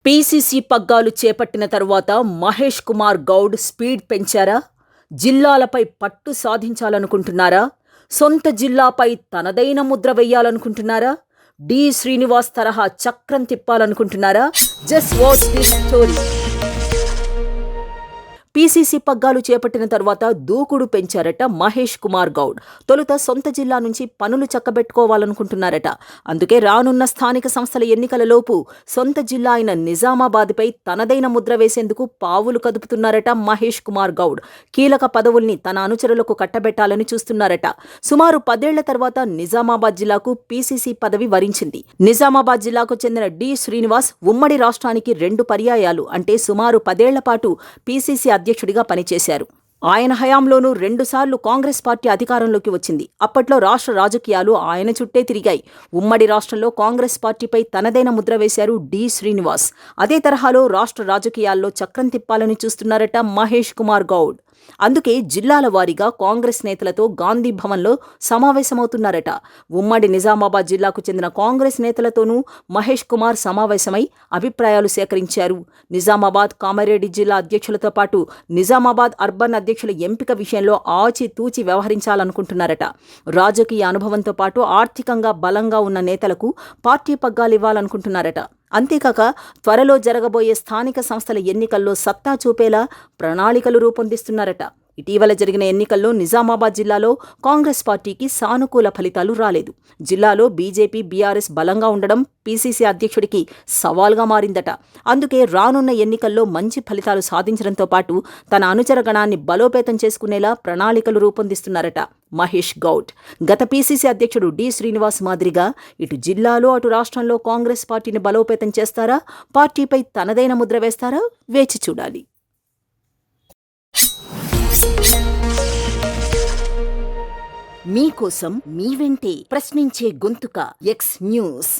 PCC పగ్గాలు చేపట్టిన తరువాత మహేష్ కుమార్ గౌడ్ స్పీడ్ పెంచారా? జిల్లాలపై పట్టు సాధించాలనుకుంటున్నారా? సొంత జిల్లాపై తనదైన ముద్ర వెయ్యాలనుకుంటున్నారా? డి శ్రీనివాస్ తరహా చక్రం తిప్పాలనుకుంటున్నారా? Just watch this story. PCC పగ్గాలు చేపట్టిన తర్వాత దూకుడు పెంచారట మహేష్ కుమార్ గౌడ్. తొలుత సొంత జిల్లా నుంచి పనులు చక్కబెట్టుకోవాలనుకుంటున్నారట. అందుకే రానున్న స్థానిక సంస్థల ఎన్నికలలోపు సొంత జిల్లా అయిన నిజామాబాద్పై తనదైన ముద్ర వేసేందుకు పావులు కదుపుతున్నారట మహేష్ కుమార్ గౌడ్. కీలక పదవుల్ని తన అనుచరులకు కట్టబెట్టాలని చూస్తున్నారట. సుమారు 10 ఏళ్ల తర్వాత నిజామాబాద్ జిల్లాకు పీసీసీ పదవి వరించింది. నిజామాబాద్ జిల్లాకు చెందిన డి శ్రీనివాస్ ఉమ్మడి రాష్ట్రానికి 2 పర్యాయాలు అంటే సుమారు 10 ఏళ్ల పాటు పీసీసీ అధ్యక్షుడిగా పనిచేశారు. ఆయన హయాంలోనూ 2 సార్లు కాంగ్రెస్ పార్టీ అధికారంలోకి వచ్చింది. అప్పట్లో రాష్ట్ర రాజకీయాలు ఆయన చుట్టే తిరిగాయి. ఉమ్మడి రాష్ట్రంలో కాంగ్రెస్ పార్టీపై తనదైన ముద్ర వేశారు డి శ్రీనివాస్. అదే తరహాలో రాష్ట్ర రాజకీయాల్లో చక్రం తిప్పాలని చూస్తున్నారట మహేష్ కుమార్ గౌడ్. అందుకే జిల్లాల వారీగా కాంగ్రెస్ నేతలతో గాంధీ భవన్లో సమావేశమవుతున్నారట. ఉమ్మడి నిజామాబాద్ జిల్లాకు చెందిన కాంగ్రెస్ నేతలతోనూ మహేష్ కుమార్ సమావేశమై అభిప్రాయాలు సేకరించారు. నిజామాబాద్, కామారెడ్డి జిల్లా అధ్యక్షులతో పాటు నిజామాబాద్ అర్బన్ అధ్యక్షుల ఎంపిక విషయంలో ఆచితూచి వ్యవహరించాలనుకుంటున్నారట. రాజకీయ అనుభవంతో పాటు ఆర్థికంగా బలంగా ఉన్న నేతలకు పార్టీ పగ్గాలివ్వాలనుకుంటున్నారట. అంతేకాక త్వరలో జరగబోయే స్థానిక సంస్థల ఎన్నికల్లో సత్తా చూపేలా ప్రణాళికలు రూపొందిస్తున్నారట. ఇటీవల జరిగిన ఎన్నికల్లో నిజామాబాద్ జిల్లాలో కాంగ్రెస్ పార్టీకి సానుకూల ఫలితాలు రాలేదు. జిల్లాలో బీజేపీ, బీఆర్ఎస్ బలంగా ఉండడం పీసీసీ అధ్యక్షుడికి సవాల్గా మారిందట. అందుకే రానున్న ఎన్నికల్లో మంచి ఫలితాలు సాధించడంతో పాటు తన అనుచర గణాన్ని బలోపేతం చేసుకునేలా ప్రణాళికలు రూపొందిస్తున్నారట మహేష్ గౌడ్. గత పీసీసీ అధ్యక్షుడు డి శ్రీనివాస్ మాదిరిగా ఇటు జిల్లాలో అటు రాష్ట్రంలో కాంగ్రెస్ పార్టీని బలోపేతం చేస్తారా? పార్టీపై తనదైన ముద్ర వేస్తారా? వేచి చూడాలి. మీకోసం మీ వెంటే ప్రశ్నించే గొంతుక ఎక్స్ న్యూస్.